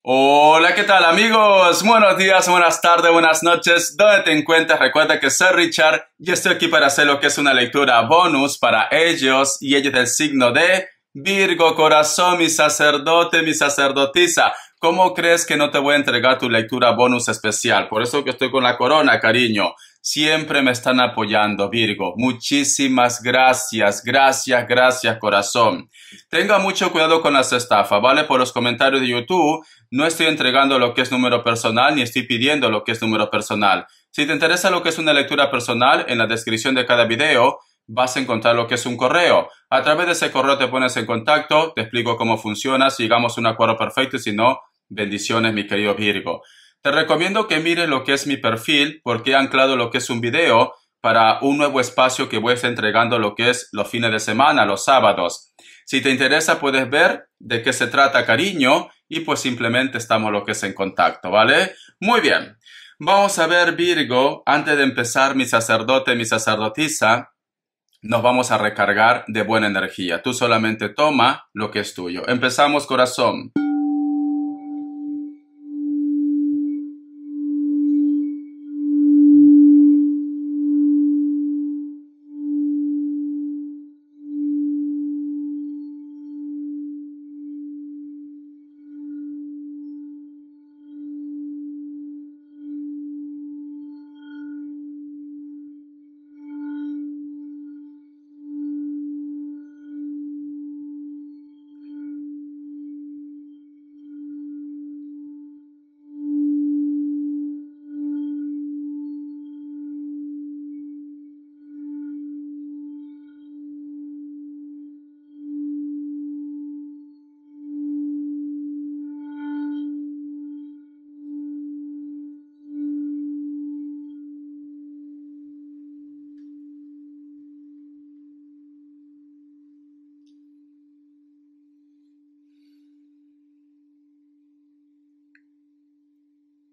Hola, ¿qué tal amigos? Buenos días, buenas tardes, buenas noches. ¿Dónde te encuentras? Recuerda que soy Richard y estoy aquí para hacer lo que es una lectura bonus para ellos y ellos del signo de Virgo, corazón, mi sacerdote, mi sacerdotisa. ¿Cómo crees que no te voy a entregar tu lectura bonus especial? Por eso que estoy con la corona, cariño. Siempre me están apoyando, Virgo. Muchísimas gracias, gracias, corazón. Tenga mucho cuidado con las estafas, ¿vale? Por los comentarios de YouTube. No estoy entregando lo que es número personal ni estoy pidiendo lo que es número personal. Si te interesa lo que es una lectura personal, en la descripción de cada video vas a encontrar lo que es un correo. A través de ese correo te pones en contacto, te explico cómo funciona, si llegamos a un acuerdo perfecto y si no, bendiciones mi querido Virgo. Te recomiendo que mires lo que es mi perfil porque he anclado lo que es un video para un nuevo espacio que voy a estar entregando lo que es los fines de semana, los sábados. Si te interesa puedes ver de qué se trata, cariño, y pues simplemente estamos lo que es en contacto, ¿vale? Muy bien. Vamos a ver, Virgo, antes de empezar, mi sacerdote, mi sacerdotisa, nos vamos a recargar de buena energía. Tú solamente toma lo que es tuyo. Empezamos, corazón.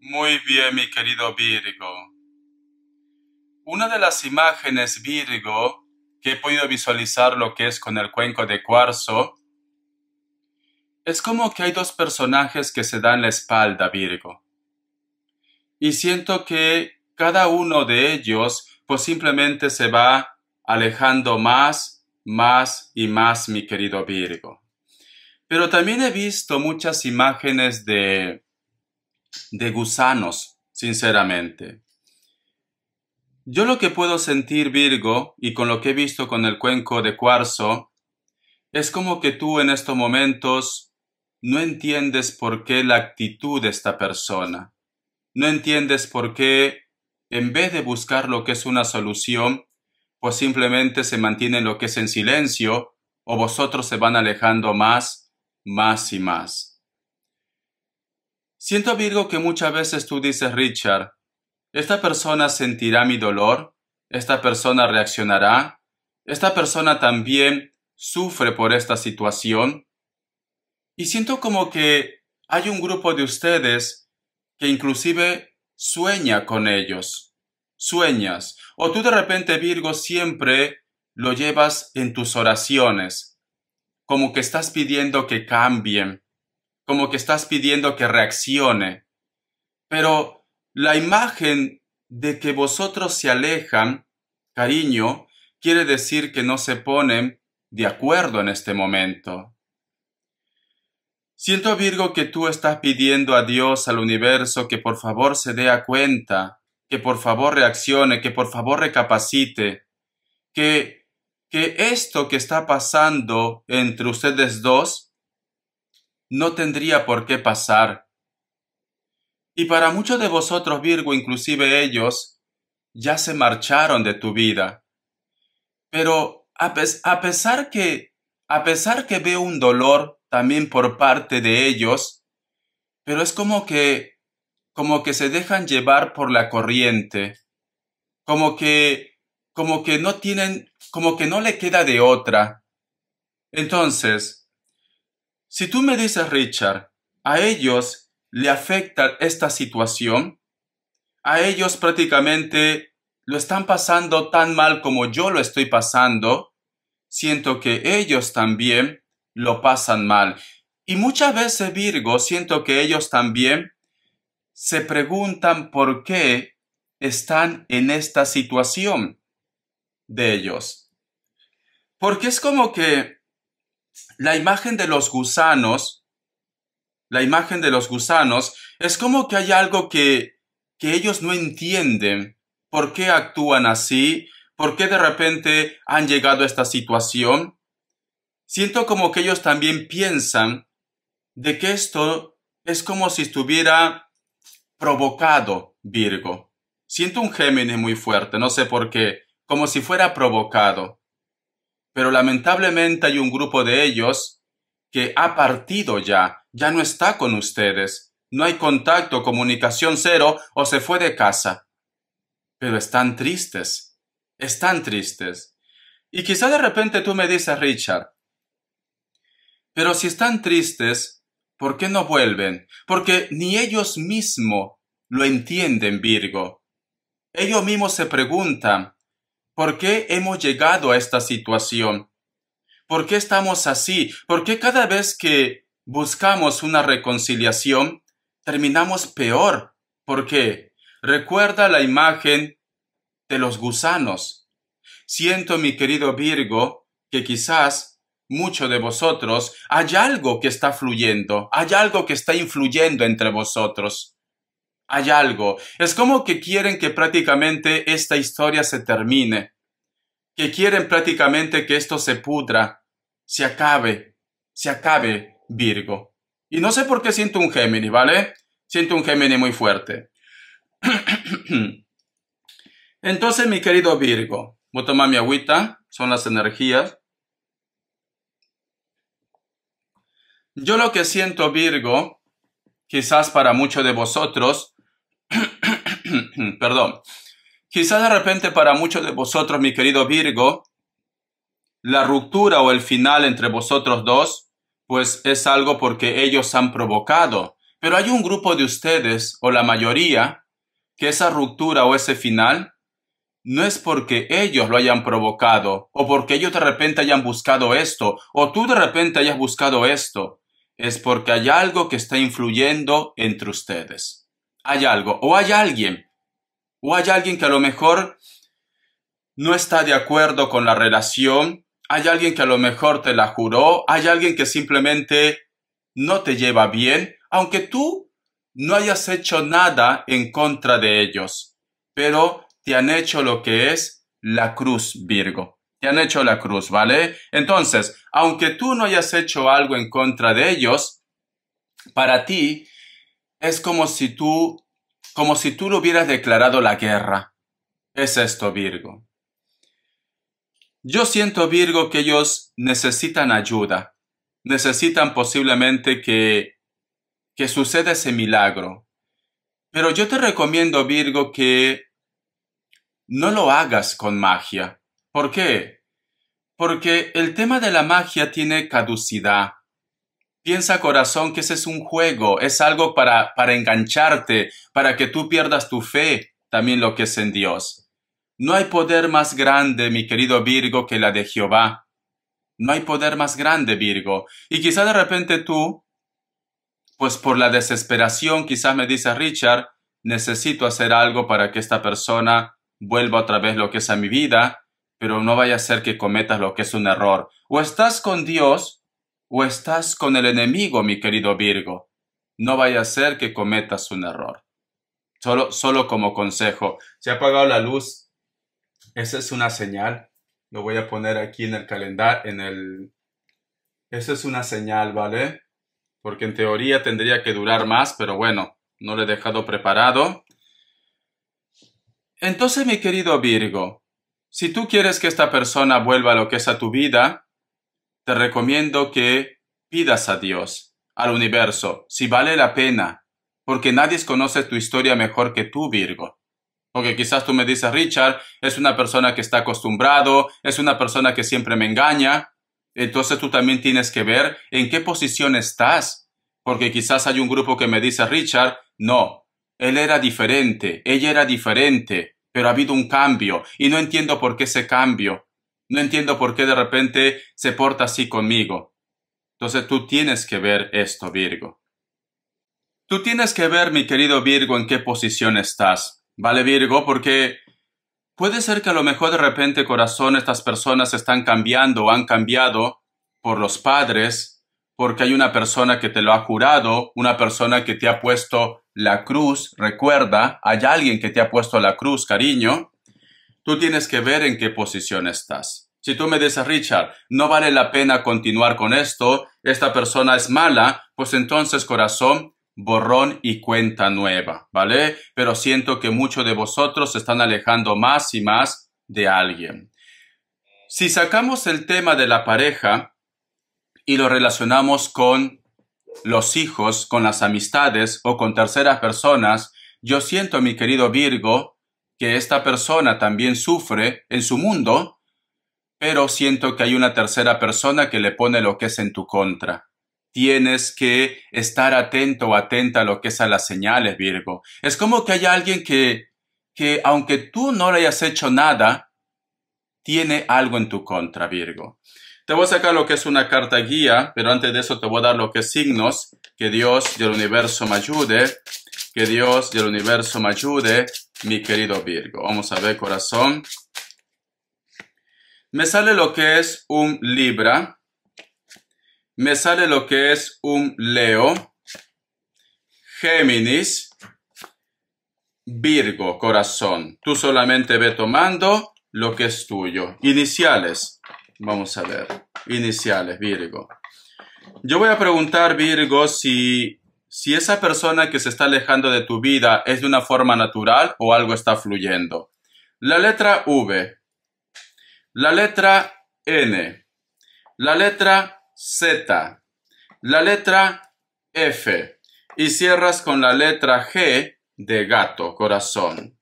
Muy bien, mi querido Virgo. Una de las imágenes, Virgo, que he podido visualizar lo que es con el cuenco de cuarzo, es como que hay dos personajes que se dan la espalda, Virgo. Y siento que cada uno de ellos, pues simplemente se va alejando más y más, mi querido Virgo. Pero también he visto muchas imágenes de gusanos, sinceramente. Yo lo que puedo sentir, Virgo, y con lo que he visto con el cuenco de cuarzo, es como que tú en estos momentos no entiendes por qué la actitud de esta persona. No entiendes por qué, en vez de buscar lo que es una solución, pues simplemente se mantienen lo que es en silencio, o vosotros se van alejando más y más. Siento, Virgo, que muchas veces tú dices, Richard, esta persona sentirá mi dolor, esta persona reaccionará, esta persona también sufre por esta situación. Y siento como que hay un grupo de ustedes que inclusive sueña con ellos. Sueñas. O tú de repente, Virgo, siempre lo llevas en tus oraciones, como que estás pidiendo que cambien, como que estás pidiendo que reaccione. Pero la imagen de que vosotros se alejan, cariño, quiere decir que no se ponen de acuerdo en este momento. Siento, Virgo, que tú estás pidiendo a Dios, al universo, que por favor se dé a cuenta, que por favor reaccione, que por favor recapacite, que esto que está pasando entre ustedes dos no tendría por qué pasar. Y para muchos de vosotros, Virgo, inclusive ellos, ya se marcharon de tu vida. Pero a pesar que veo un dolor también por parte de ellos, pero es como que se dejan llevar por la corriente, como que, como que no tienen, como que no le queda de otra. Entonces, si tú me dices, Richard, a ellos le afecta esta situación, a ellos prácticamente lo están pasando tan mal como yo lo estoy pasando, siento que ellos también lo pasan mal. Y muchas veces, Virgo, siento que ellos también se preguntan por qué están en esta situación de ellos. Porque es como que la imagen de los gusanos, es como que hay algo que ellos no entienden. ¿Por qué actúan así? ¿Por qué de repente han llegado a esta situación? Siento como que ellos también piensan de que esto es como si estuviera provocado, Virgo. Siento un Géminis muy fuerte, no sé por qué, como si fuera provocado. Pero lamentablemente hay un grupo de ellos que ha partido ya no está con ustedes. No hay contacto, comunicación cero o se fue de casa. Pero están tristes. Y quizá de repente tú me dices, Richard, pero si están tristes, ¿por qué no vuelven? Porque ni ellos mismos lo entienden, Virgo. Ellos mismos se preguntan, ¿por qué hemos llegado a esta situación? ¿Por qué estamos así? ¿Por qué cada vez que buscamos una reconciliación, terminamos peor? ¿Por qué? Recuerda la imagen de los gusanos. Siento, mi querido Virgo, que quizás muchos de vosotros hay algo que está fluyendo, hay algo que está influyendo entre vosotros. Hay algo. Es como que quieren que prácticamente esta historia se termine, que quieren prácticamente que esto se pudra, se acabe, Virgo. Y no sé por qué siento un Géminis, ¿vale? Siento un Géminis muy fuerte. Entonces, mi querido Virgo, voy a tomar mi agüita, son las energías. Yo lo que siento, Virgo, quizás para muchos de vosotros, perdón, quizás de repente para muchos de vosotros, mi querido Virgo, la ruptura o el final entre vosotros dos, pues es algo porque ellos han provocado. Pero hay un grupo de ustedes, o la mayoría, que esa ruptura o ese final no es porque ellos lo hayan provocado, o porque ellos de repente hayan buscado esto, o tú de repente hayas buscado esto. Es porque hay algo que está influyendo entre ustedes. Hay algo, o hay alguien que a lo mejor no está de acuerdo con la relación, hay alguien que a lo mejor te la juró, hay alguien que simplemente no te lleva bien, aunque tú no hayas hecho nada en contra de ellos, pero te han hecho lo que es la cruz, Virgo. Te han hecho la cruz, ¿vale? Entonces, aunque tú no hayas hecho algo en contra de ellos, para ti es como si tú le hubieras declarado la guerra. Es esto, Virgo. Yo siento, Virgo, que ellos necesitan ayuda. Necesitan posiblemente que suceda ese milagro. Pero yo te recomiendo, Virgo, que no lo hagas con magia. ¿Por qué? Porque el tema de la magia tiene caducidad. Piensa, corazón, que ese es un juego, es algo para engancharte, para que tú pierdas tu fe, también lo que es en Dios. No hay poder más grande, mi querido Virgo, que la de Jehová. No hay poder más grande, Virgo. Y quizá de repente tú, pues por la desesperación, quizás me dices, Richard, necesito hacer algo para que esta persona vuelva otra vez lo que es a mi vida, pero no vaya a ser que cometas lo que es un error. O estás con Dios, o estás con el enemigo, mi querido Virgo. No vaya a ser que cometas un error. Solo como consejo. Se ha apagado la luz. Esa es una señal. Lo voy a poner aquí en el calendario, Esa es una señal, ¿vale? Porque en teoría tendría que durar más, pero bueno, no lo he dejado preparado. Entonces, mi querido Virgo, si tú quieres que esta persona vuelva a lo que es a tu vida, te recomiendo que pidas a Dios, al universo, si vale la pena, porque nadie conoce tu historia mejor que tú, Virgo. Porque quizás tú me dices, Richard, es una persona que está acostumbrado, es una persona que siempre me engaña. Entonces tú también tienes que ver en qué posición estás. Porque quizás hay un grupo que me dice, Richard, no, él era diferente, ella era diferente, pero ha habido un cambio y no entiendo por qué ese cambio. No entiendo por qué de repente se porta así conmigo. Entonces tú tienes que ver esto, Virgo. Tú tienes que ver, mi querido Virgo, en qué posición estás, ¿vale, Virgo? Porque puede ser que a lo mejor de repente, corazón, estas personas están cambiando o han cambiado por los padres, porque hay una persona que te lo ha jurado, una persona que te ha puesto la cruz. Recuerda, hay alguien que te ha puesto la cruz, cariño. Tú tienes que ver en qué posición estás. Si tú me dices, Richard, no vale la pena continuar con esto, esta persona es mala, pues entonces, corazón, borrón y cuenta nueva, ¿vale? Pero siento que muchos de vosotros se están alejando más y más de alguien. Si sacamos el tema de la pareja y lo relacionamos con los hijos, con las amistades o con terceras personas, yo siento, mi querido Virgo, que esta persona también sufre en su mundo, pero siento que hay una tercera persona que le pone lo que es en tu contra. Tienes que estar atento o atenta a lo que es a las señales, Virgo. Es como que hay alguien que aunque tú no le hayas hecho nada, tiene algo en tu contra, Virgo. Te voy a sacar lo que es una carta guía, pero antes de eso te voy a dar lo que es signos. Que Dios y el universo me ayude. Que Dios y el universo me ayude, mi querido Virgo. Vamos a ver, corazón. Me sale lo que es un Libra. Me sale lo que es un Leo. Géminis. Virgo, corazón. Tú solamente ve tomando lo que es tuyo. Iniciales. Vamos a ver. Iniciales, Virgo. Yo voy a preguntar, Virgo, si esa persona que se está alejando de tu vida es de una forma natural o algo está fluyendo. La letra V. La letra N. La letra Z. La letra F. Y cierras con la letra G de gato, corazón.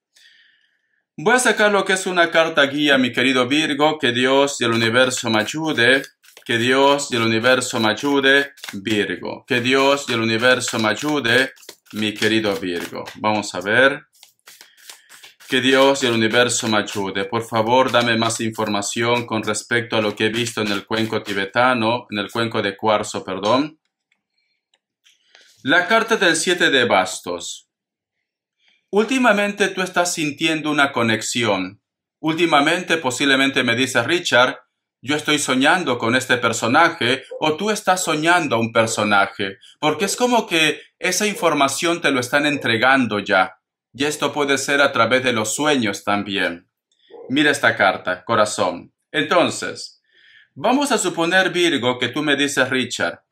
Voy a sacar lo que es una carta guía, mi querido Virgo. Que Dios y el universo me ayude. Que Dios y el universo me ayude, Virgo. Que Dios y el universo me ayude, mi querido Virgo. Vamos a ver. Que Dios y el universo me ayude. Por favor, dame más información con respecto a lo que he visto en el cuenco tibetano, en el cuenco de cuarzo, perdón. La carta del 7 de bastos. Últimamente tú estás sintiendo una conexión. Últimamente posiblemente me dices, Richard, yo estoy soñando con este personaje o tú estás soñando a un personaje, porque es como que esa información te lo están entregando ya. Y esto puede ser a través de los sueños también. Mira esta carta, corazón. Entonces, vamos a suponer, Virgo, que tú me dices, Richard,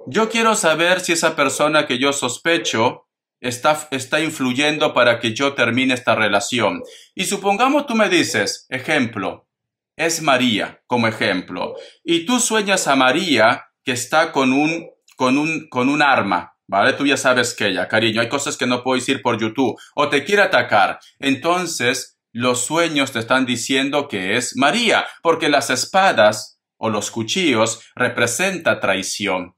yo quiero saber si esa persona que yo sospecho está influyendo para que yo termine esta relación. Y supongamos tú me dices, ejemplo, es María, como ejemplo, y tú sueñas a María que está con un arma, ¿vale? Tú ya sabes que ella, cariño, hay cosas que no puedo decir por YouTube, o te quiere atacar. Entonces, los sueños te están diciendo que es María, porque las espadas o los cuchillos representan traición.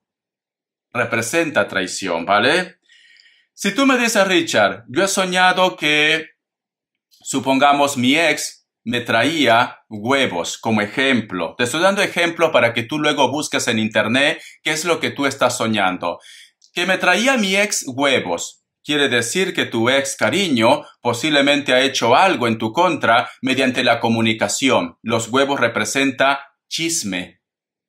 Representa traición, ¿vale? Si tú me dices, Richard, yo he soñado que, supongamos, mi ex me traía huevos como ejemplo. Te estoy dando ejemplo para que tú luego busques en internet qué es lo que tú estás soñando. Que me traía mi ex huevos. Quiere decir que tu ex, cariño, posiblemente ha hecho algo en tu contra mediante la comunicación. Los huevos representan chisme.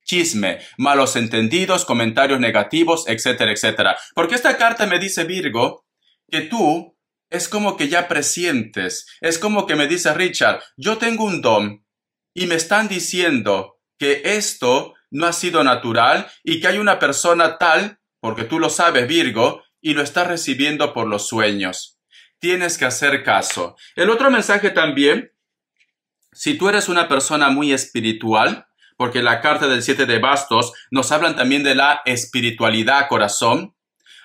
Chisme, malos entendidos, comentarios negativos, etcétera, etcétera. Porque esta carta me dice, Virgo, que tú es como que ya presientes, es como que me dice, Richard, yo tengo un don y me están diciendo que esto no ha sido natural y que hay una persona tal, porque tú lo sabes, Virgo, y lo estás recibiendo por los sueños. Tienes que hacer caso. El otro mensaje también, si tú eres una persona muy espiritual, porque la carta del 7 de bastos nos hablan también de la espiritualidad, corazón,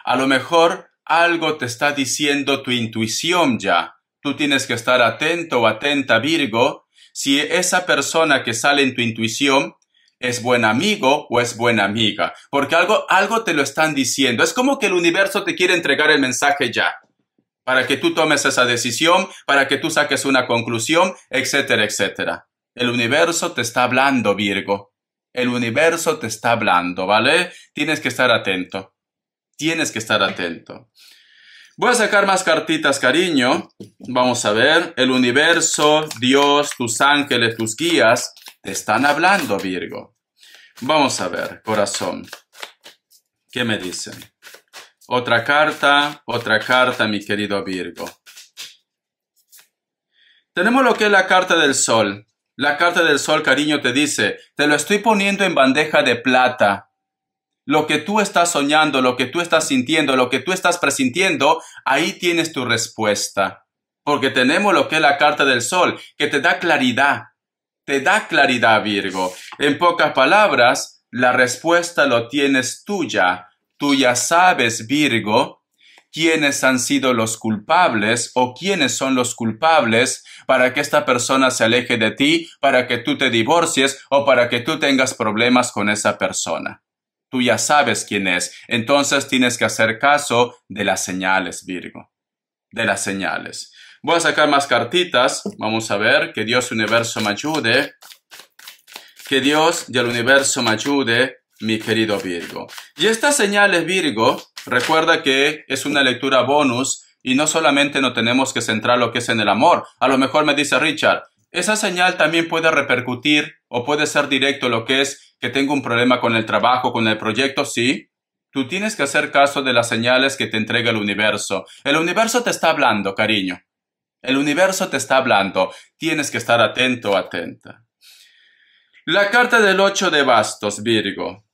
a lo mejor algo te está diciendo tu intuición ya. Tú tienes que estar atento o atenta, Virgo, si esa persona que sale en tu intuición es buen amigo o es buena amiga, porque algo te lo están diciendo. Es como que el universo te quiere entregar el mensaje ya, para que tú tomes esa decisión, para que tú saques una conclusión, etcétera, etcétera. El universo te está hablando, Virgo. El universo te está hablando, ¿vale? Tienes que estar atento. Tienes que estar atento. Voy a sacar más cartitas, cariño. Vamos a ver. El universo, Dios, tus ángeles, tus guías te están hablando, Virgo. Vamos a ver, corazón. ¿Qué me dicen? Otra carta, mi querido Virgo. Tenemos lo que es la carta del sol. La carta del sol, cariño, te dice, te lo estoy poniendo en bandeja de plata. Lo que tú estás soñando, lo que tú estás sintiendo, lo que tú estás presintiendo, ahí tienes tu respuesta. Porque tenemos lo que es la carta del sol, que te da claridad. Te da claridad, Virgo. En pocas palabras, la respuesta lo tienes tuya. Tú ya sabes, Virgo, quiénes han sido los culpables o quiénes son los culpables para que esta persona se aleje de ti, para que tú te divorcies o para que tú tengas problemas con esa persona. Tú ya sabes quién es. Entonces tienes que hacer caso de las señales, Virgo. De las señales. Voy a sacar más cartitas. Vamos a ver. Que Dios universo me ayude. Que Dios y el universo me ayude, mi querido Virgo. Y estas señales, Virgo, recuerda que es una lectura bonus y no solamente nos tenemos que centrar lo que es en el amor. A lo mejor me dice Richard, esa señal también puede repercutir o puede ser directo lo que es que tengo un problema con el trabajo, con el proyecto, sí. Tú tienes que hacer caso de las señales que te entrega el universo. El universo te está hablando, cariño. El universo te está hablando. Tienes que estar atento o atenta. La carta del 8 de bastos, Virgo.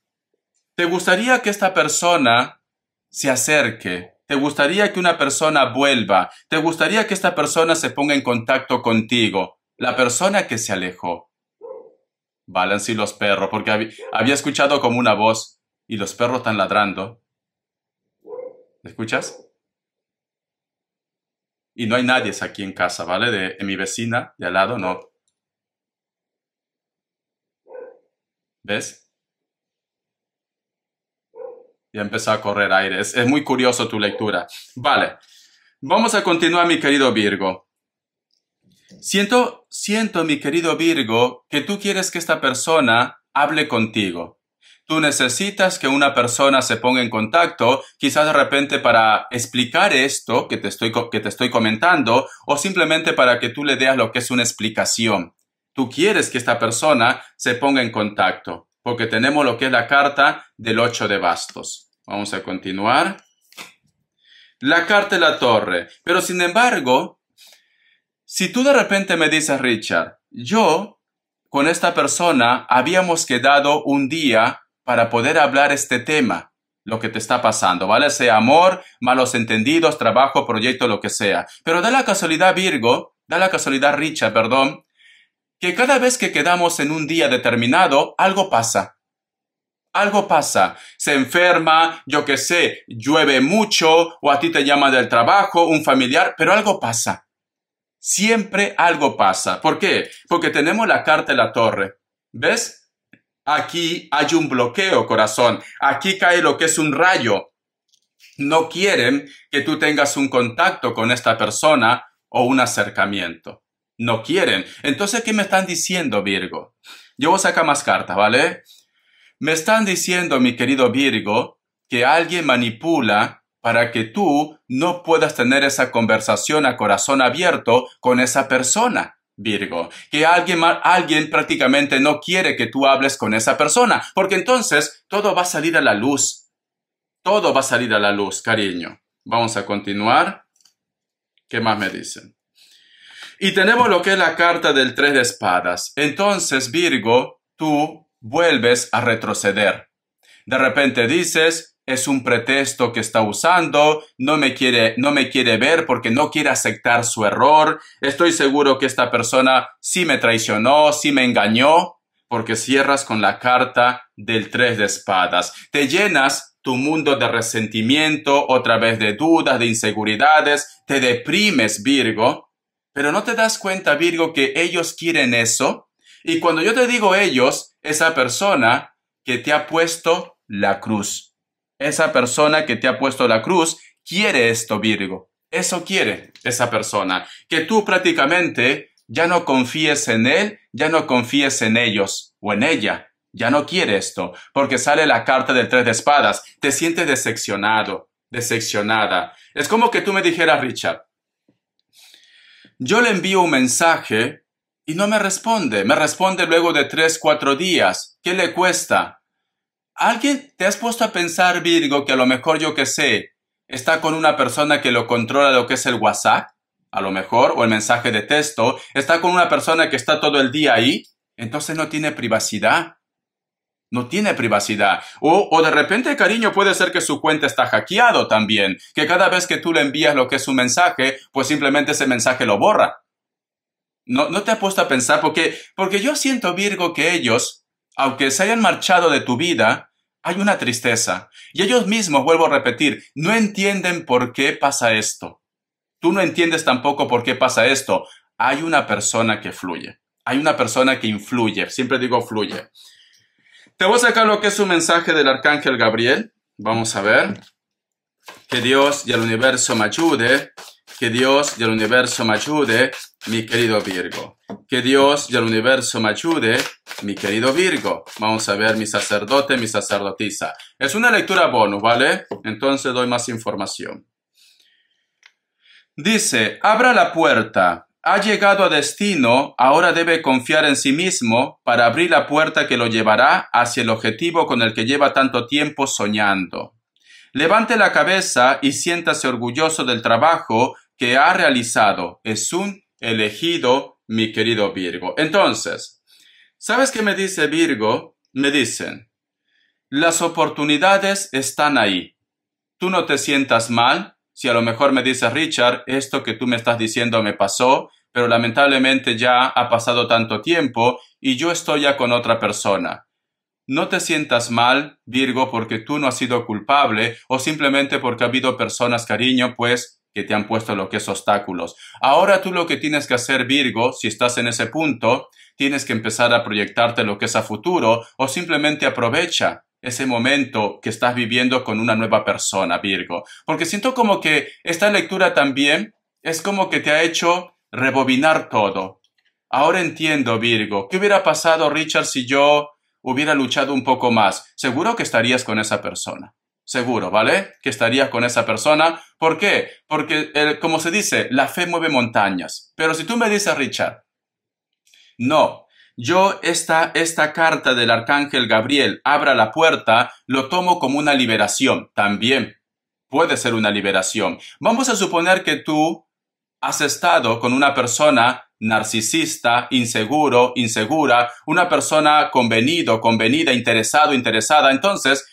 ¿Te gustaría que esta persona se acerque? ¿Te gustaría que una persona vuelva? ¿Te gustaría que esta persona se ponga en contacto contigo? La persona que se alejó. Valen sí los perros, porque había escuchado como una voz y los perros están ladrando. ¿Escuchas? Y no hay nadie aquí en casa, ¿vale? De mi vecina de al lado, no. ¿Ves? Ya empezó a correr aire. Es muy curioso tu lectura. Vale. Vamos a continuar, mi querido Virgo. Siento, mi querido Virgo, que tú quieres que esta persona hable contigo. Tú necesitas que una persona se ponga en contacto, quizás de repente para explicar esto que te estoy comentando, o simplemente para que tú le des lo que es una explicación. Tú quieres que esta persona se ponga en contacto, porque tenemos lo que es la carta del 8 de bastos. Vamos a continuar. La carta de la torre. Pero sin embargo, si tú de repente me dices, Richard, yo con esta persona habíamos quedado un día para poder hablar este tema, lo que te está pasando, ¿vale? Sea amor, malos entendidos, trabajo, proyecto, lo que sea. Pero da la casualidad, Virgo, Richard, perdón, que cada vez que quedamos en un día determinado, algo pasa. Algo pasa. Se enferma, yo qué sé, llueve mucho, o a ti te llaman del trabajo, un familiar, pero algo pasa. Siempre algo pasa. ¿Por qué? Porque tenemos la carta de la torre. ¿Ves? Aquí hay un bloqueo, corazón. Aquí cae lo que es un rayo. No quieren que tú tengas un contacto con esta persona o un acercamiento. No quieren. Entonces, ¿qué me están diciendo, Virgo? Yo voy a sacar más cartas, ¿vale? Me están diciendo, mi querido Virgo, que alguien manipula para que tú no puedas tener esa conversación a corazón abierto con esa persona, Virgo. Que alguien prácticamente no quiere que tú hables con esa persona, porque entonces todo va a salir a la luz. Todo va a salir a la luz, cariño. Vamos a continuar. ¿Qué más me dicen? Y tenemos lo que es la carta del 3 de espadas. Entonces, Virgo, tú vuelves a retroceder. De repente dices, es un pretexto que está usando, no me quiere ver porque no quiere aceptar su error. Estoy seguro que esta persona sí me traicionó, sí me engañó, porque cierras con la carta del 3 de espadas. Te llenas tu mundo de resentimiento, otra vez de dudas, de inseguridades, te deprimes, Virgo, pero no te das cuenta, Virgo, que ellos quieren eso. Y cuando yo te digo ellos, esa persona que te ha puesto la cruz. Esa persona que te ha puesto la cruz quiere esto, Virgo. Eso quiere esa persona. Que tú prácticamente ya no confíes en él, ya no confíes en ellos o en ella. Ya no quiere esto, porque sale la carta del 3 de espadas. Te sientes decepcionado, decepcionada. Es como que tú me dijeras, Richard, yo le envío un mensaje y no me responde. Me responde luego de 3, 4 días. ¿Qué le cuesta? ¿Alguien te has puesto a pensar, Virgo, que a lo mejor, yo que sé, está con una persona que lo controla lo que es el WhatsApp? A lo mejor, o el mensaje de texto. Está con una persona que está todo el día ahí. Entonces no tiene privacidad. No tiene privacidad. O de repente, cariño, puede ser que su cuenta está hackeado también. Que cada vez que tú le envías lo que es un mensaje, pues simplemente ese mensaje lo borra. No te has puesto a pensar porque yo siento, Virgo, que ellos, aunque se hayan marchado de tu vida, hay una tristeza. Y ellos mismos, vuelvo a repetir, no entienden por qué pasa esto. Tú no entiendes tampoco por qué pasa esto. Hay una persona que fluye. Hay una persona que influye. Siempre digo fluye. Te voy a sacar lo que es un mensaje del Arcángel Gabriel. Vamos a ver. Que Dios y el universo me ayude. Que Dios y el universo me ayude, mi querido Virgo. Que Dios y el universo me ayude, mi querido Virgo. Vamos a ver mi sacerdote, mi sacerdotisa. Es una lectura bonus, ¿vale? Entonces doy más información. Dice, abra la puerta. Ha llegado a destino, ahora debe confiar en sí mismo para abrir la puerta que lo llevará hacia el objetivo con el que lleva tanto tiempo soñando. Levante la cabeza y siéntase orgulloso del trabajo que ha realizado. Es un elegido, mi querido Virgo. Entonces, ¿sabes qué me dice Virgo? Me dicen, las oportunidades están ahí. Tú no te sientas mal. Si a lo mejor me dices, Richard, esto que tú me estás diciendo me pasó, pero lamentablemente ya ha pasado tanto tiempo y yo estoy ya con otra persona. No te sientas mal, Virgo, porque tú no has sido culpable o simplemente porque ha habido personas, cariño, pues, que te han puesto lo que es obstáculos. Ahora tú lo que tienes que hacer, Virgo, si estás en ese punto, tienes que empezar a proyectarte lo que es a futuro o simplemente aprovecha ese momento que estás viviendo con una nueva persona, Virgo. Porque siento como que esta lectura también es como que te ha hecho rebobinar todo. Ahora entiendo, Virgo, ¿qué hubiera pasado, Richard, si yo hubiera luchado un poco más? Seguro que estarías con esa persona. Seguro, ¿vale? Que estarías con esa persona. ¿Por qué? Porque, como se dice, la fe mueve montañas. Pero si tú me dices, Richard, no, yo esta carta del Arcángel Gabriel, abra la puerta, lo tomo como una liberación. También puede ser una liberación. Vamos a suponer que tú has estado con una persona narcisista, inseguro, insegura, una persona convenida, interesado, interesada. Entonces,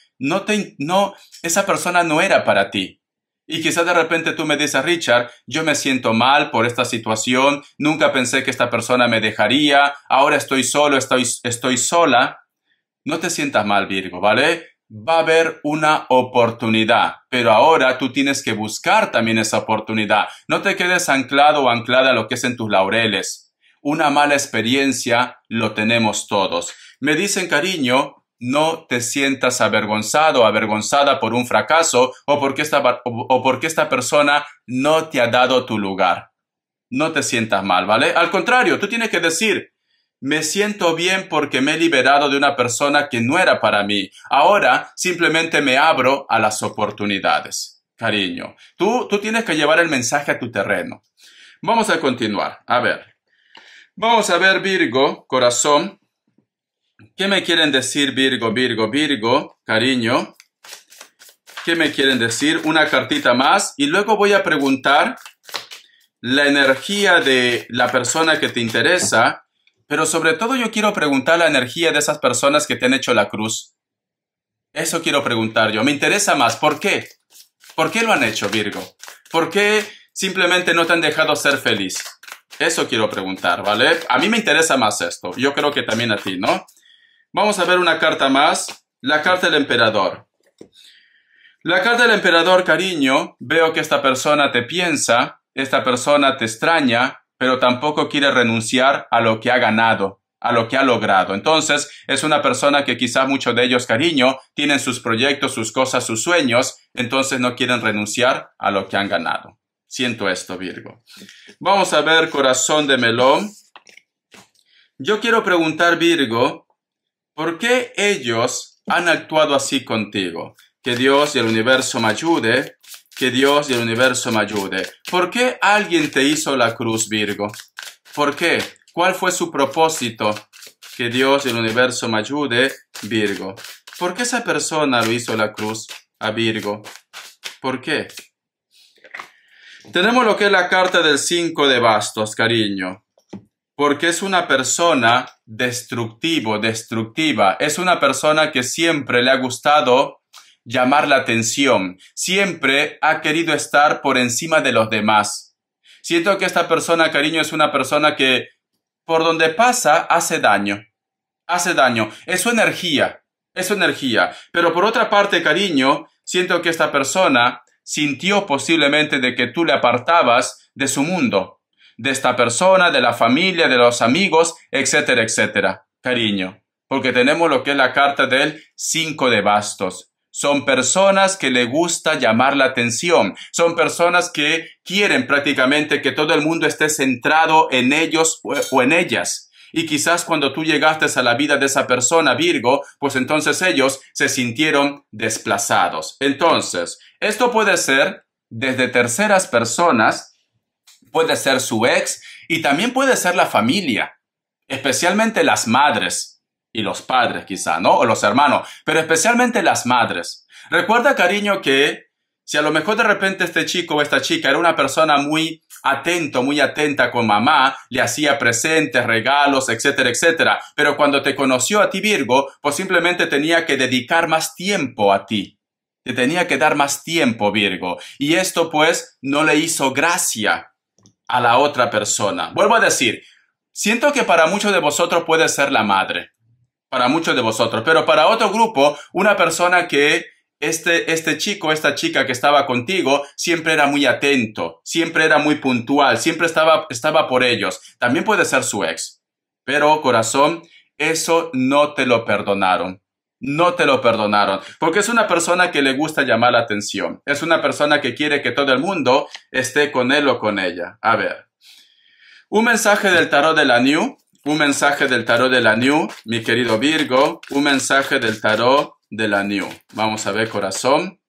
esa persona no era para ti. Y quizás de repente tú me dices, Richard, yo me siento mal por esta situación, nunca pensé que esta persona me dejaría, ahora estoy solo, estoy sola. No te sientas mal, Virgo, ¿vale? Va a haber una oportunidad, pero ahora tú tienes que buscar también esa oportunidad. No te quedes anclado o anclada a lo que es en tus laureles. Una mala experiencia lo tenemos todos. Me dicen, cariño, no te sientas avergonzado o avergonzada por un fracaso o porque esta persona no te ha dado tu lugar. No te sientas mal, ¿vale? Al contrario, tú tienes que decir, me siento bien porque me he liberado de una persona que no era para mí. Ahora simplemente me abro a las oportunidades. Cariño, tú tienes que llevar el mensaje a tu terreno. Vamos a continuar. A ver. Vamos a ver, Virgo, corazón. ¿Qué me quieren decir, Virgo, cariño? ¿Qué me quieren decir? Una cartita más y luego voy a preguntar la energía de la persona que te interesa, pero sobre todo yo quiero preguntar la energía de esas personas que te han hecho la cruz. Eso quiero preguntar yo. Me interesa más. ¿Por qué? ¿Por qué lo han hecho, Virgo? ¿Por qué simplemente no te han dejado ser feliz? Eso quiero preguntar, ¿vale? A mí me interesa más esto. Yo creo que también a ti, ¿no? Vamos a ver una carta más. La carta del emperador. La carta del emperador, cariño, veo que esta persona te piensa, esta persona te extraña, pero tampoco quiere renunciar a lo que ha ganado, a lo que ha logrado. Entonces, es una persona que quizás muchos de ellos, cariño, tienen sus proyectos, sus cosas, sus sueños, entonces no quieren renunciar a lo que han ganado. Siento esto, Virgo. Vamos a ver, corazón de melón. Yo quiero preguntar, Virgo, ¿Por qué ellos han actuado así contigo? Que Dios y el universo me ayude. Que Dios y el universo me ayude. ¿Por qué alguien te hizo la cruz, Virgo? ¿Por qué? ¿Cuál fue su propósito? Que Dios y el universo me ayude, Virgo. ¿Por qué esa persona lo hizo la cruz a Virgo? ¿Por qué? Tenemos lo que es la carta del 5 de bastos, cariño. Porque es una persona destructiva. Es una persona que siempre le ha gustado llamar la atención. Siempre ha querido estar por encima de los demás. Siento que esta persona, cariño, es una persona que por donde pasa hace daño. Hace daño. Es su energía. Es su energía. Pero por otra parte, cariño, siento que esta persona sintió posiblemente de que tú le apartabas de su mundo, de esta persona, de la familia, de los amigos, etcétera, etcétera, cariño. Porque tenemos lo que es la carta del 5 de bastos. Son personas que le gusta llamar la atención. Son personas que quieren prácticamente que todo el mundo esté centrado en ellos o en ellas. Y quizás cuando tú llegaste a la vida de esa persona, Virgo, pues entonces ellos se sintieron desplazados. Entonces, esto puede ser desde terceras personas, puede ser su ex y también puede ser la familia, especialmente las madres y los padres quizá, ¿no? O los hermanos, pero especialmente las madres. Recuerda, cariño, que si a lo mejor de repente este chico o esta chica era una persona muy atento, muy atenta con mamá, le hacía presentes, regalos, etcétera, etcétera. Pero cuando te conoció a ti, Virgo, pues simplemente tenía que dedicar más tiempo a ti. Te tenía que dar más tiempo, Virgo. Y esto, pues, no le hizo gracia a la otra persona. Vuelvo a decir, siento que para muchos de vosotros puede ser la madre. Para muchos de vosotros. Pero para otro grupo, una persona que este chico, esta chica que estaba contigo, siempre era muy atento, siempre era muy puntual, siempre estaba por ellos. También puede ser su ex. Pero, corazón, eso no te lo perdonaron. No te lo perdonaron. Porque es una persona que le gusta llamar la atención. Es una persona que quiere que todo el mundo esté con él o con ella. A ver. Un mensaje del tarot de la New. Un mensaje del tarot de la New, mi querido Virgo. Un mensaje del tarot de la New. Vamos a ver, corazón.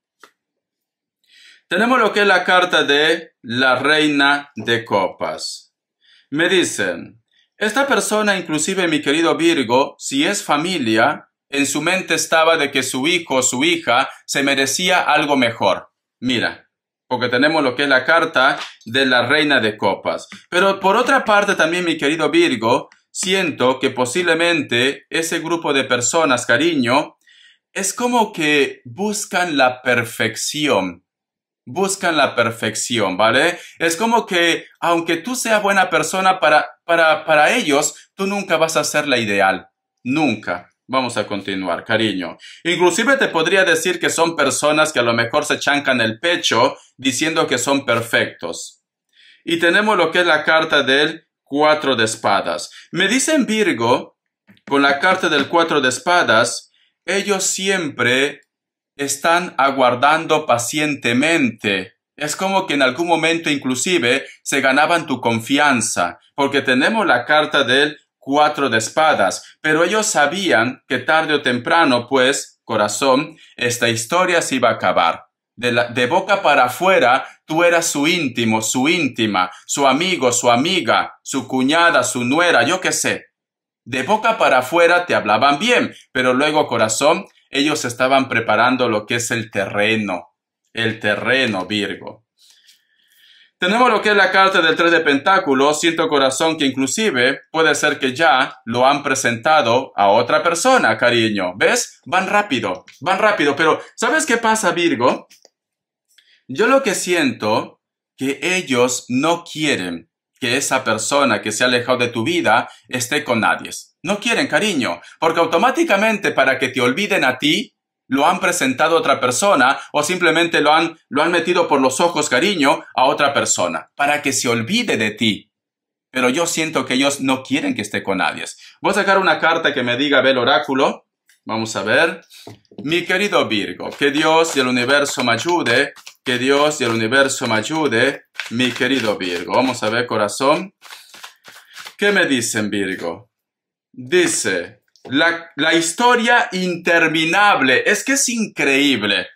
Tenemos lo que es la carta de la Reina de Copas. Me dicen, esta persona, inclusive mi querido Virgo, si es familia, en su mente estaba de que su hijo o su hija se merecía algo mejor. Mira, porque tenemos lo que es la carta de la Reina de Copas. Pero por otra parte también, mi querido Virgo, siento que posiblemente ese grupo de personas, cariño, es como que buscan la perfección. Buscan la perfección, ¿vale? Es como que, aunque tú seas buena persona para ellos, tú nunca vas a ser la ideal. Nunca. Vamos a continuar, cariño. Inclusive te podría decir que son personas que a lo mejor se chancan el pecho diciendo que son perfectos. Y tenemos lo que es la carta del 4 de espadas. Me dicen, Virgo, con la carta del 4 de espadas, ellos siempre están aguardando pacientemente. Es como que en algún momento inclusive se ganaban tu confianza, porque tenemos la carta del 4 de espadas, pero ellos sabían que tarde o temprano, pues, corazón, esta historia se iba a acabar. De boca para afuera, tú eras su íntimo, su íntima, su amigo, su amiga, su cuñada, su nuera, yo qué sé. De boca para afuera te hablaban bien, pero luego, corazón, ellos estaban preparando lo que es el terreno, Virgo. Tenemos lo que es la carta del 3 de pentáculos. Siento, corazón, que inclusive puede ser que ya lo han presentado a otra persona, cariño. ¿Ves? Van rápido, pero ¿sabes qué pasa, Virgo? Yo lo que siento que ellos no quieren que esa persona que se ha alejado de tu vida esté con nadie. No quieren, cariño, porque automáticamente para que te olviden a ti, lo han presentado a otra persona o simplemente lo han metido por los ojos, cariño, a otra persona, para que se olvide de ti. Pero yo siento que ellos no quieren que esté con nadie. Voy a sacar una carta que me diga, ve el oráculo. Vamos a ver. Mi querido Virgo, que Dios y el universo me ayude. Que Dios y el universo me ayude. Mi querido Virgo. Vamos a ver, corazón. ¿Qué me dicen, Virgo? Dice, La historia interminable. Es que es increíble.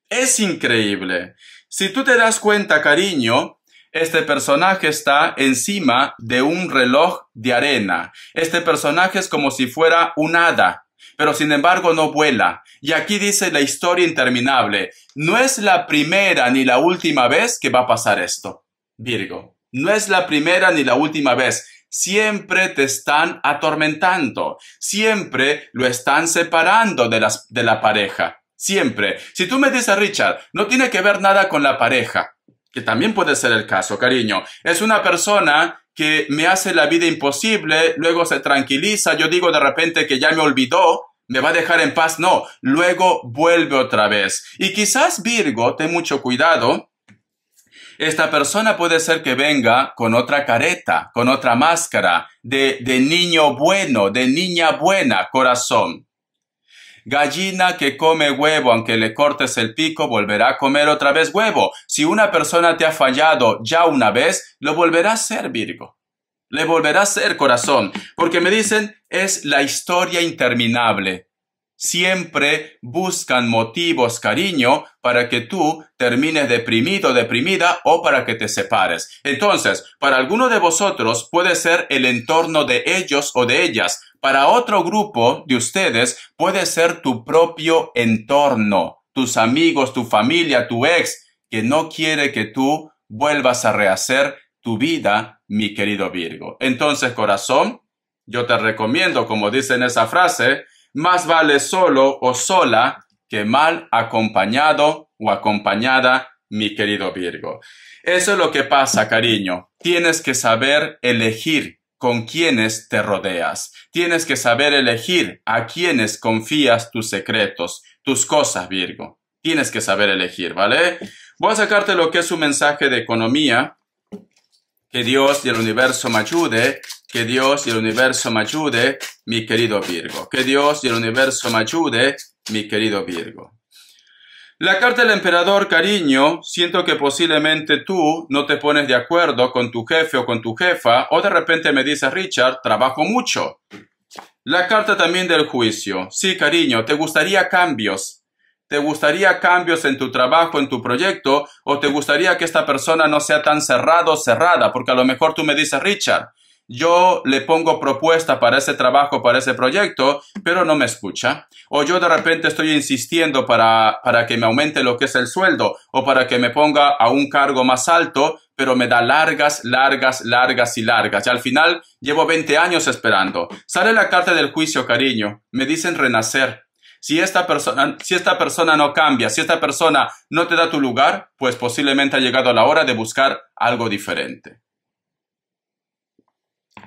Es increíble. Si tú te das cuenta, cariño, este personaje está encima de un reloj de arena. Este personaje es como si fuera un hada, pero sin embargo no vuela. Y aquí dice la historia interminable. No es la primera ni la última vez que va a pasar esto, Virgo. No es la primera ni la última vez. Siempre te están atormentando. Siempre lo están separando de la pareja. Siempre. Si tú me dices, Richard, no tiene que ver nada con la pareja, que también puede ser el caso, cariño. Es una persona que me hace la vida imposible, luego se tranquiliza, yo digo de repente que ya me olvidó, me va a dejar en paz. No, luego vuelve otra vez. Y quizás, Virgo, ten mucho cuidado. Esta persona puede ser que venga con otra careta, con otra máscara, de niño bueno, de niña buena, corazón. Gallina que come huevo, aunque le cortes el pico, volverá a comer otra vez huevo. Si una persona te ha fallado ya una vez, lo volverá a hacer, Virgo. Le volverá a hacer, corazón. Porque me dicen, es la historia interminable. Siempre buscan motivos, cariño, para que tú termines deprimido, deprimida o para que te separes. Entonces, para alguno de vosotros puede ser el entorno de ellos o de ellas. Para otro grupo de ustedes puede ser tu propio entorno, tus amigos, tu familia, tu ex, que no quiere que tú vuelvas a rehacer tu vida, mi querido Virgo. Entonces, corazón, yo te recomiendo, como dice en esa frase, más vale solo o sola que mal acompañado o acompañada, mi querido Virgo. Eso es lo que pasa, cariño. Tienes que saber elegir con quienes te rodeas. Tienes que saber elegir a quienes confías tus secretos, tus cosas, Virgo. Tienes que saber elegir, ¿vale? Voy a sacarte lo que es un mensaje de economía. Que Dios y el universo me ayude. Que Dios y el universo me ayude, mi querido Virgo. Que Dios y el universo me ayude, mi querido Virgo. La carta del emperador, cariño, siento que posiblemente tú no te pones de acuerdo con tu jefe o con tu jefa, o de repente me dices, Richard, trabajo mucho. La carta también del juicio. Sí, cariño, ¿te gustaría cambios? ¿Te gustaría cambios en tu trabajo, en tu proyecto? ¿O te gustaría que esta persona no sea tan cerrado o cerrada? Porque a lo mejor tú me dices, Richard, yo le pongo propuesta para ese trabajo, para ese proyecto, pero no me escucha. O yo de repente estoy insistiendo para que me aumente lo que es el sueldo o para que me ponga a un cargo más alto, pero me da largas y largas. Y al final llevo 20 años esperando. Sale la carta del juicio, cariño. Me dicen renacer. Si esta persona no cambia, si esta persona no te da tu lugar, pues posiblemente ha llegado la hora de buscar algo diferente.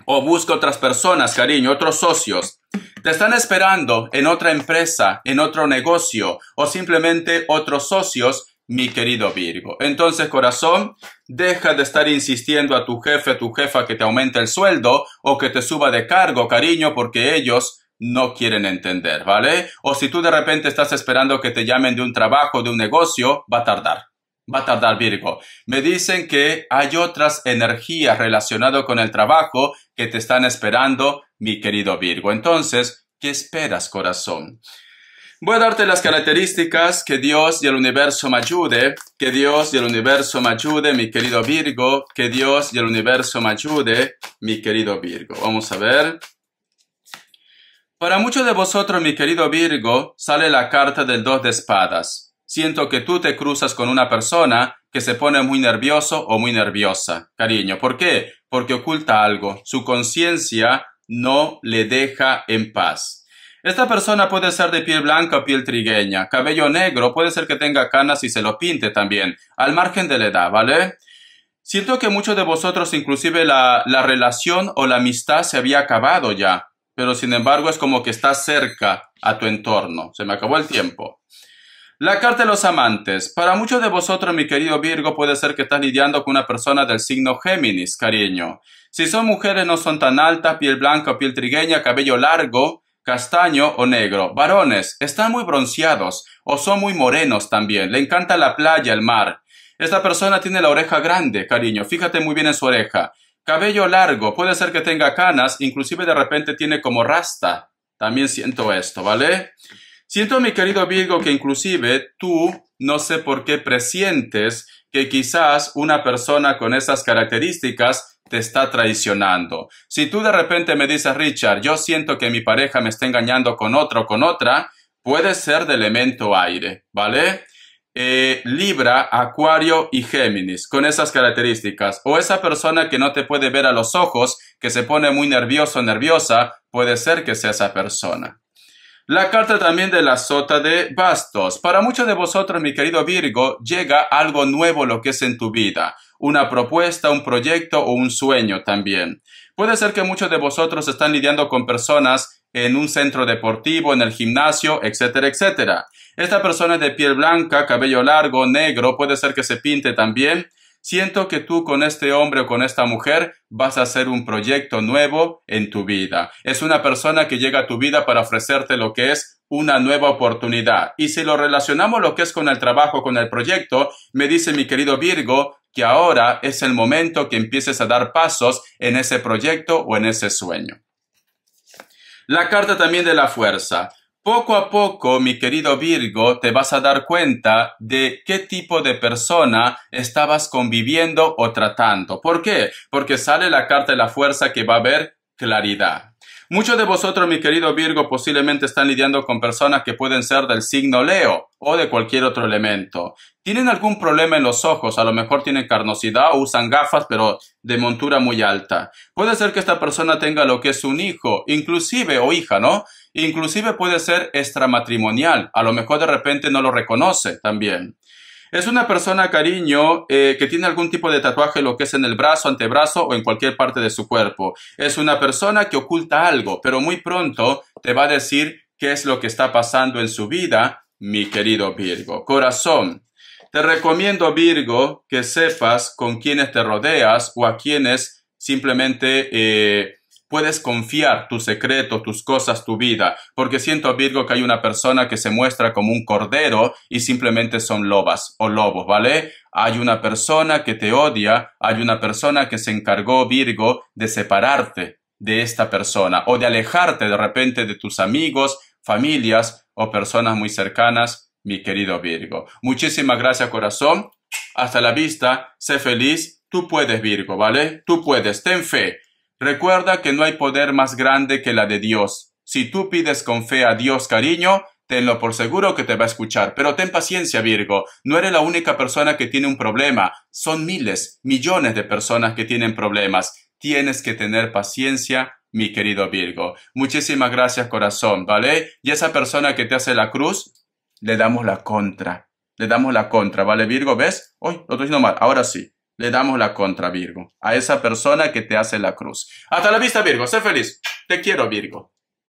O busca otras personas, cariño, otros socios. Te están esperando en otra empresa, en otro negocio o simplemente otros socios, mi querido Virgo. Entonces, corazón, deja de estar insistiendo a tu jefe, a tu jefa que te aumente el sueldo o que te suba de cargo, cariño, porque ellos no quieren entender, ¿vale? O si tú de repente estás esperando que te llamen de un trabajo, de un negocio, va a tardar. Va a tardar, Virgo. Me dicen que hay otras energías relacionadas con el trabajo que te están esperando, mi querido Virgo. Entonces, ¿qué esperas, corazón? Voy a darte las características. Que Dios y el universo me ayude. Que Dios y el universo me ayude, mi querido Virgo. Que Dios y el universo me ayude, mi querido Virgo. Vamos a ver. Para muchos de vosotros, mi querido Virgo, sale la carta del 2 de espadas. Siento que tú te cruzas con una persona que se pone muy nervioso o muy nerviosa, cariño. ¿Por qué? Porque oculta algo. Su conciencia no le deja en paz. Esta persona puede ser de piel blanca o piel trigueña. Cabello negro, puede ser que tenga canas y se lo pinte también, al margen de la edad, ¿vale? Siento que muchos de vosotros, inclusive la relación o la amistad se había acabado ya, pero sin embargo es como que está cerca a tu entorno. Se me acabó el tiempo. La carta de los amantes. Para muchos de vosotros, mi querido Virgo, puede ser que estás lidiando con una persona del signo Géminis, cariño. Si son mujeres, no son tan altas, piel blanca o piel trigueña, cabello largo, castaño o negro. Varones, están muy bronceados o son muy morenos también. Le encanta la playa, el mar. Esta persona tiene la oreja grande, cariño. Fíjate muy bien en su oreja. Cabello largo, puede ser que tenga canas, inclusive de repente tiene como rasta También siento esto, ¿vale? Siento, mi querido Virgo, que inclusive tú no sé por qué presientes que quizás una persona con esas características te está traicionando. Si tú de repente me dices, Richard, yo siento que mi pareja me está engañando con otro o con otra, puede ser de elemento aire, ¿vale? Libra, Acuario y Géminis, con esas características. O esa persona que no te puede ver a los ojos, que se pone muy nervioso o nerviosa, puede ser que sea esa persona. La carta también de la sota de bastos. Para muchos de vosotros, mi querido Virgo, llega algo nuevo lo que es en tu vida. Una propuesta, un proyecto o un sueño también. Puede ser que muchos de vosotros están lidiando con personas en un centro deportivo, en el gimnasio, etcétera, etcétera. Esta persona es de piel blanca, cabello largo, negro, puede ser que se pinte también. Siento que tú con este hombre o con esta mujer vas a hacer un proyecto nuevo en tu vida. Es una persona que llega a tu vida para ofrecerte lo que es una nueva oportunidad. Y si lo relacionamos lo que es con el trabajo, con el proyecto, me dice mi querido Virgo que ahora es el momento que empieces a dar pasos en ese proyecto o en ese sueño. La carta también de la fuerza. Poco a poco, mi querido Virgo, te vas a dar cuenta de qué tipo de persona estabas conviviendo o tratando. ¿Por qué? Porque sale la carta de la fuerza que va a haber claridad. Muchos de vosotros, mi querido Virgo, posiblemente están lidiando con personas que pueden ser del signo Leo o de cualquier otro elemento. Tienen algún problema en los ojos, a lo mejor tienen carnosidad o usan gafas, pero de montura muy alta. Puede ser que esta persona tenga lo que es un hijo, inclusive, o hija, ¿no? Inclusive puede ser extramatrimonial, a lo mejor de repente no lo reconoce también. Es una persona, cariño, que tiene algún tipo de tatuaje, lo que es en el brazo, antebrazo o en cualquier parte de su cuerpo. Es una persona que oculta algo, pero muy pronto te va a decir qué es lo que está pasando en su vida, mi querido Virgo. Corazón, te recomiendo, Virgo, que sepas con quiénes te rodeas o a quienes simplemente puedes confiar tus secretos, tus cosas, tu vida, porque siento, Virgo, que hay una persona que se muestra como un cordero y simplemente son lobas o lobos, ¿vale? Hay una persona que te odia, hay una persona que se encargó, Virgo, de separarte de esta persona o de alejarte de repente de tus amigos, familias o personas muy cercanas, mi querido Virgo. Muchísimas gracias, corazón. Hasta la vista. Sé feliz. Tú puedes, Virgo, ¿vale? Tú puedes. Ten fe. Recuerda que no hay poder más grande que la de Dios. Si tú pides con fe a Dios, cariño, tenlo por seguro que te va a escuchar. Pero ten paciencia, Virgo. No eres la única persona que tiene un problema. Son miles, millones de personas que tienen problemas. Tienes que tener paciencia, mi querido Virgo. Muchísimas gracias, corazón, ¿vale? Y esa persona que te hace la cruz, le damos la contra. Le damos la contra, ¿vale, Virgo? ¿Ves? Uy, lo estoy diciendo mal. Ahora sí. Le damos la contra, Virgo, a esa persona que te hace la cruz. Hasta la vista, Virgo. Sé feliz. Te quiero, Virgo.